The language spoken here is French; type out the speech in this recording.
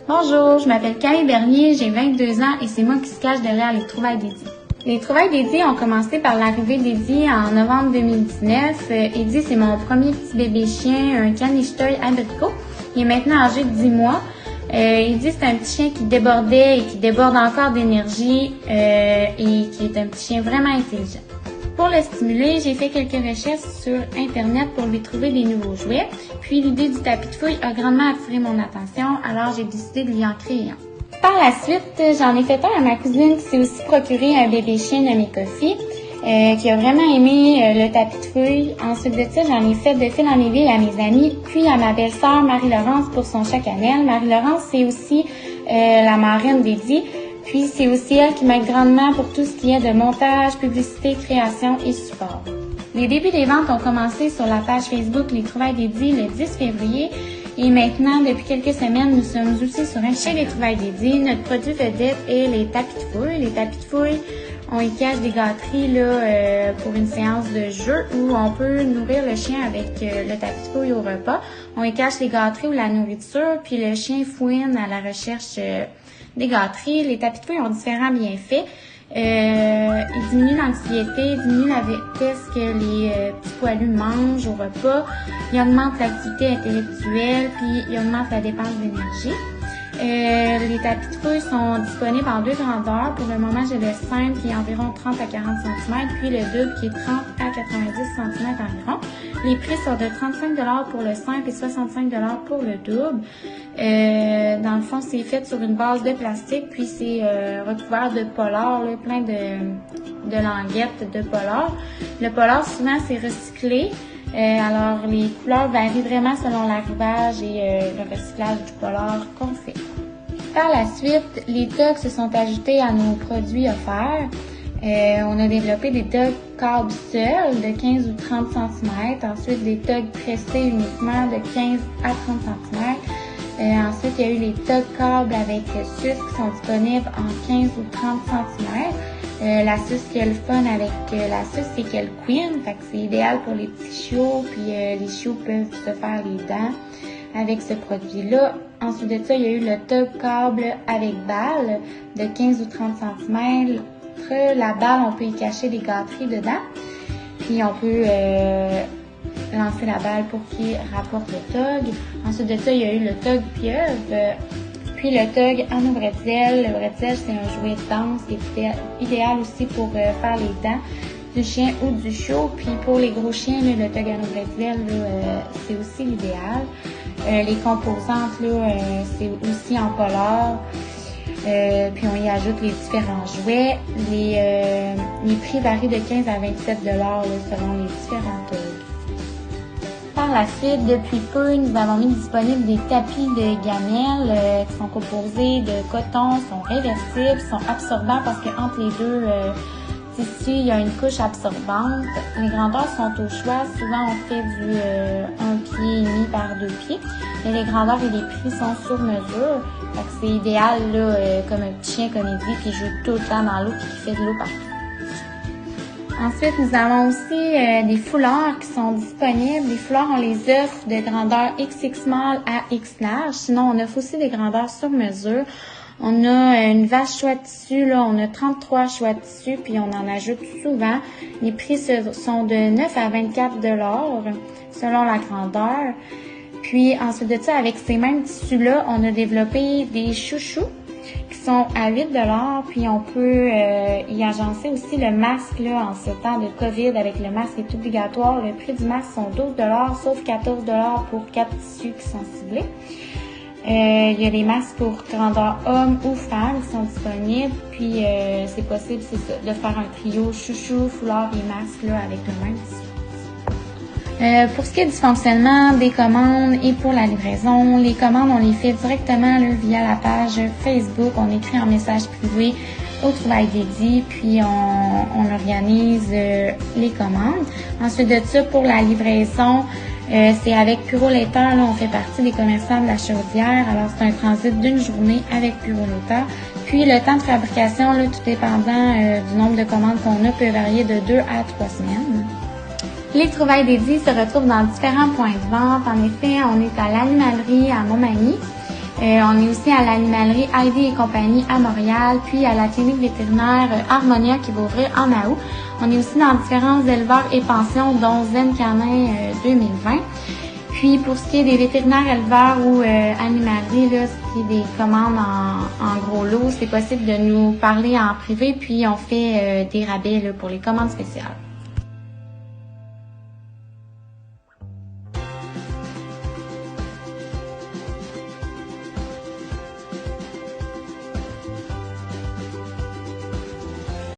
Bonjour, je m'appelle Camille Bernier, j'ai 22 ans et c'est moi qui se cache derrière les Trouvailles d'Eddie. Les Trouvailles d'Eddie ont commencé par l'arrivée d'Eddie en novembre 2019. Eddie, c'est mon premier petit bébé chien, un caniche toy Aberco. Il est maintenant âgé de 10 mois. Eddie, c'est un petit chien qui débordait et qui déborde encore d'énergie et qui est un petit chien vraiment intelligent. Pour le stimuler, j'ai fait quelques recherches sur Internet pour lui trouver des nouveaux jouets. Puis l'idée du tapis de fouille a grandement attiré mon attention, alors j'ai décidé de lui en créer un. Par la suite, j'en ai fait un à ma cousine qui s'est aussi procuré un bébé chien nommé Coffee, qui a vraiment aimé le tapis de fouille. Ensuite de ça, j'en ai fait de fil en aiguille à mes amis, puis à ma belle-sœur Marie-Laurence pour son chat cannelle. Marie-Laurence, c'est aussi la marraine d'Eddie. Puis c'est aussi elle qui m'aide grandement pour tout ce qui est de montage, publicité, création et support. Les débuts des ventes ont commencé sur la page Facebook Les Trouvailles d'Eddie le 10 février et maintenant, depuis quelques semaines, nous sommes aussi sur un chez Les Trouvailles d'Eddie. Notre produit vedette est les tapis de fouille. Les tapis de fouille, on y cache des gâteries là, pour une séance de jeu où on peut nourrir le chien avec le tapis de fouille au repas. On y cache les gâteries ou la nourriture, puis le chien fouine à la recherche des gâteries. Les tapis de fouille ont différents bienfaits. Ils diminuent l'anxiété, ils diminuent la vitesse que les petits poilus mangent au repas. Ils augmentent l'activité intellectuelle, puis ils augmentent la dépense d'énergie. Les tapis de fouille sont disponibles en deux grandeurs. Pour le moment, j'ai le simple qui est environ 30 à 40 cm, puis le double qui est 30 à 90 cm environ. Les prix sont de 35 $ pour le simple et 65 $ pour le double. Dans le fond, c'est fait sur une base de plastique, puis c'est recouvert de polar, là, plein de languettes de polar. Le polar, souvent, c'est recyclé. Alors, les couleurs varient vraiment selon l'arrivage et le recyclage du polar qu'on fait. Par la suite, les togs se sont ajoutés à nos produits offerts. On a développé des togs câbles seuls de 15 ou 30 cm. Ensuite, des togs pressés uniquement de 15 à 30 cm. Ensuite, il y a eu les togs câbles avec suce qui sont disponibles en 15 ou 30 cm. La suce qui est le fun avec la suce, c'est qu'elle queen, fait que c'est idéal pour les petits chiots, puis les chiots peuvent se faire les dents avec ce produit-là. Ensuite de ça, il y a eu le tog câble avec balle de 15 ou 30 cm. La balle, on peut y cacher des gâteries dedans, puis on peut lancer la balle pour qu'il rapporte le tog. Ensuite de ça, il y a eu le tog pieuvre. Puis le tog en bretzel. Le bretzel, c'est un jouet dense qui est idéal aussi pour faire les dents du chien ou du chiot. Puis pour les gros chiens, là, le tog en bretzel, c'est aussi l'idéal. Les composantes, là, c'est aussi en polar. Puis on y ajoute les différents jouets. Les prix varient de 15 à 27 $ là, selon les différents togs. Par la suite, depuis peu, nous avons mis disponibles des tapis de gamelle qui sont composés de coton, sont réversibles, sont absorbants parce qu'entre les deux tissus, il y a une couche absorbante. Les grandeurs sont au choix. Souvent, on fait du 1 pied et demi par 2 pieds. Mais les grandeurs et les prix sont sur mesure. Fait que c'est idéal là, comme un petit chien comme Eddie qui joue tout le temps dans l'eau et qui fait de l'eau partout. Ensuite, nous avons aussi des foulards qui sont disponibles. Les foulards, on les offre de grandeur XX small à X large. Sinon, on offre aussi des grandeurs sur mesure. On a une vache choix de tissu, là, on a 33 choix de tissu, puis on en ajoute souvent. Les prix sont de 9 à 24 $ selon la grandeur. Puis ensuite de ça, avec ces mêmes tissus-là, on a développé des chouchous qui sont à 8 $, puis on peut y agencer aussi le masque là, en ce temps de COVID. Avec le masque est obligatoire. Le prix du masque sont 12 $, sauf 14 $ pour 4 tissus qui sont ciblés. Il y a des masques pour grandeur homme ou femme qui sont disponibles. Puis c'est possible, c'est ça, de faire un trio chouchou, foulard et masque là, avec le même tissu. Pour ce qui est du fonctionnement des commandes et pour la livraison, les commandes, on les fait directement là, via la page Facebook. On écrit en message privé aux Trouvailles d'Eddie, puis on organise les commandes. Ensuite de ça, pour la livraison, c'est avec Puro-Laiter, là, on fait partie des commerçants de la Chaudière. Alors, c'est un transit d'une journée avec Puro-Laiter. Puis, le temps de fabrication, là, tout dépendant du nombre de commandes qu'on a, peut varier de 2 à 3 semaines. Les Trouvailles d'Eddie se retrouvent dans différents points de vente. En effet, on est à l'animalerie à Montmagny. On est aussi à l'animalerie Heidi et compagnie à Montréal, puis à la clinique vétérinaire Harmonia qui va ouvrir en août. On est aussi dans différents éleveurs et pensions, dont Zen Canin 2020. Puis pour ce qui est des vétérinaires éleveurs ou animaleries, là, ce qui est des commandes en gros lot, c'est possible de nous parler en privé, puis on fait des rabais là, pour les commandes spéciales.